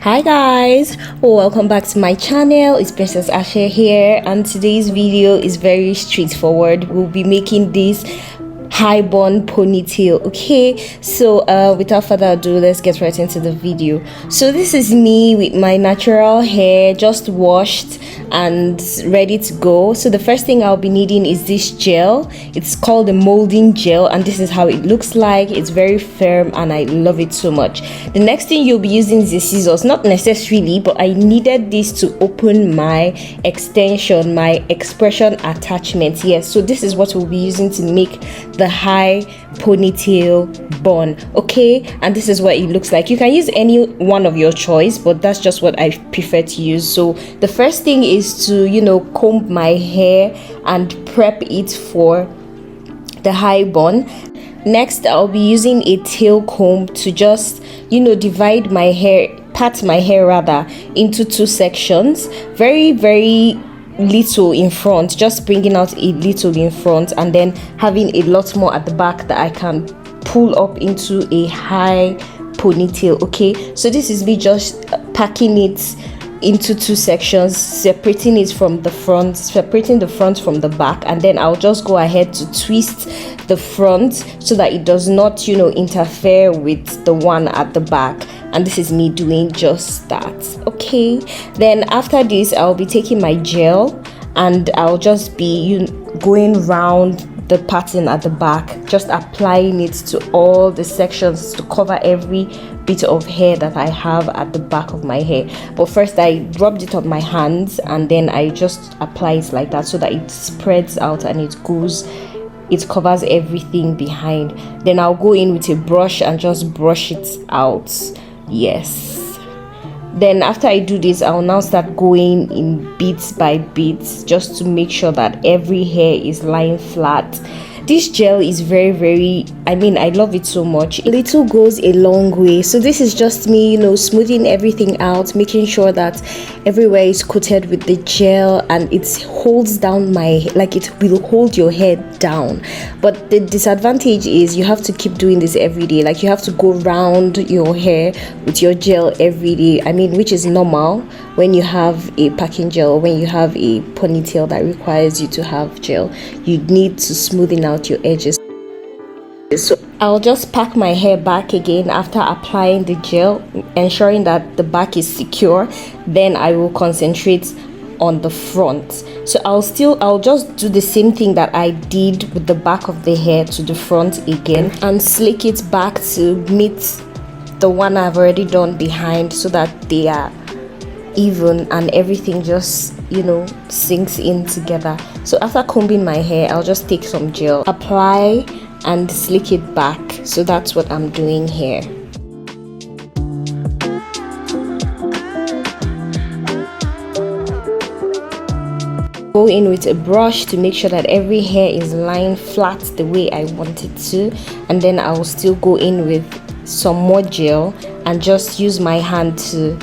Hi guys, welcome back to my channel. It's Princess Asha here, and today's video is very straightforward. We'll be making this high bun ponytail. Okay, so without further ado, let's get right into the video. So this is me with my natural hair, just washed and ready to go. So the first thing I'll be needing is this gel. It's called the molding gel, and this is how it looks like. It's very firm and I love it so much. The next thing you'll be using is the scissors. Not necessarily, but I needed this to open my extension, my expression attachment. Yes, so this is what we'll be using to make the high ponytail bun. Okay, and this is what it looks like. You can use any one of your choice, but that's just what I prefer to use. So the first thing is to comb my hair and prep it for the high bun. Next, I'll be using a tail comb to just divide my hair, part my hair rather, into two sections. Very little in front, just bringing out a little in front, and then having a lot more at the back that I can pull up into a high ponytail. Okay, so this is me just packing it into two sections, separating it from the front, separating the front from the back, and then I'll just go ahead to twist the front so that it does not interfere with the one at the back. And this is me doing just that. Okay, then after this I'll be taking my gel and I'll just be going round the pattern at the back, just applying it to all the sections to cover every bit of hair that I have at the back of my hair. But first I rubbed it on my hands and then I just apply it like that so that it spreads out and it covers everything behind. Then I'll go in with a brush and just brush it out. Yes, then after I do this, I'll now start going in bits by bits just to make sure that every hair is lying flat. This gel is very I love it so much. A little goes a long way. So this is just me smoothing everything out, making sure that everywhere is coated with the gel and it holds down it will hold your hair down. But the disadvantage is you have to keep doing this every day. You have to go round your hair with your gel every day, which is normal when you have a packing gel, when you have a ponytail that requires you to have gel. You need to smoothen out your edges. So I'll just pack my hair back again after applying the gel, ensuring that the back is secure. Then I will concentrate on the front. So I'll just do the same thing that I did with the back of the hair to the front again and slick it back to meet the one I've already done behind, so that they are even and everything just sinks in together. So after combing my hair, I'll just take some gel, apply and slick it back. So that's what I'm doing here. Go in with a brush to make sure that every hair is lying flat the way I want it to, and then I will still go in with some more gel and just use my hand to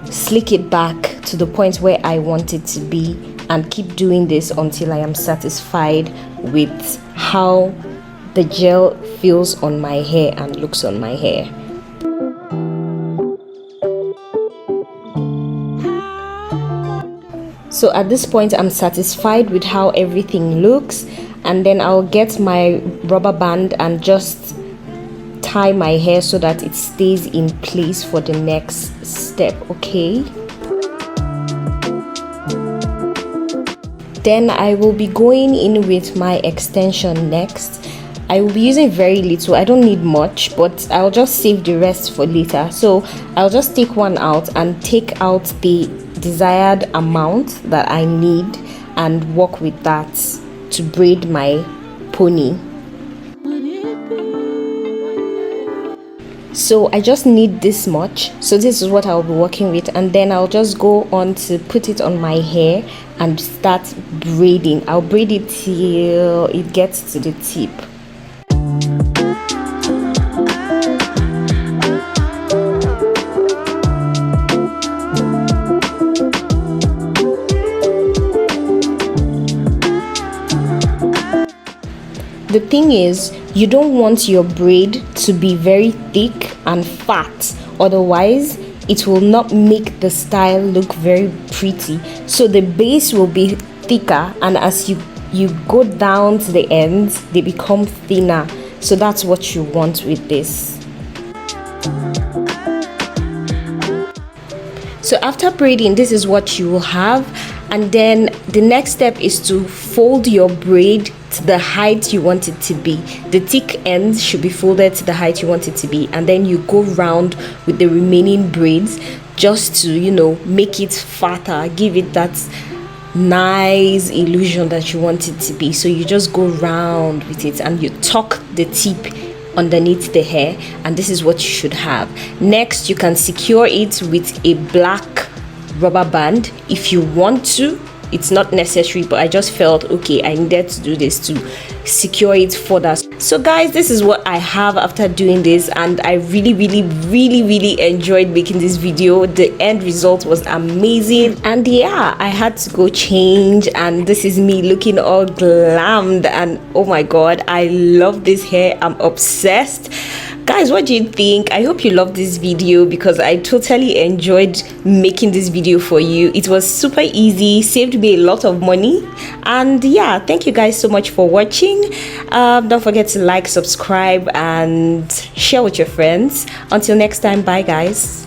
slick it back to the point where I want it to be, and keep doing this until I am satisfied with how the gel feels on my hair and looks on my hair. So at this point I'm satisfied with how everything looks, and then I'll get my rubber band and just tie my hair so that it stays in place for the next step. Okay, then I will be going in with my extension next. I will be using very little. I don't need much, but I'll just save the rest for later. So I'll just take one out and take out the desired amount that I need and work with that to braid my pony. So I just need this much, so this is what I'll be working with, and then I'll just go on to put it on my hair and start braiding. I'll braid it till it gets to the tip. The thing is, you don't want your braid to be very thick and fat, otherwise it will not make the style look very pretty. So the base will be thicker, and as you go down to the ends, they become thinner. So that's what you want with this. So after braiding, this is what you will have. And then the next step is to fold your braid to the height you want it to be. The thick ends should be folded to the height you want it to be, and then you go round with the remaining braids just to, you know, make it fatter, give it that nice illusion that you want it to be. So you just go round with it and you tuck the tip underneath the hair, and this is what you should have. Next, you can secure it with a black rubber band if you want to. It's not necessary, but I just felt okay, I needed to do this to secure it further. So guys, this is what I have after doing this, and I really enjoyed making this video. The end result was amazing, and yeah, I had to go change, and this is me looking all glammed, and oh my god, I love this hair. I'm obsessed. Guys, what do you think? I hope you loved this video, because I totally enjoyed making this video for you. It was super easy, saved me a lot of money, and yeah, thank you guys so much for watching. Don't forget to like, subscribe, and share with your friends. Until next time, bye guys.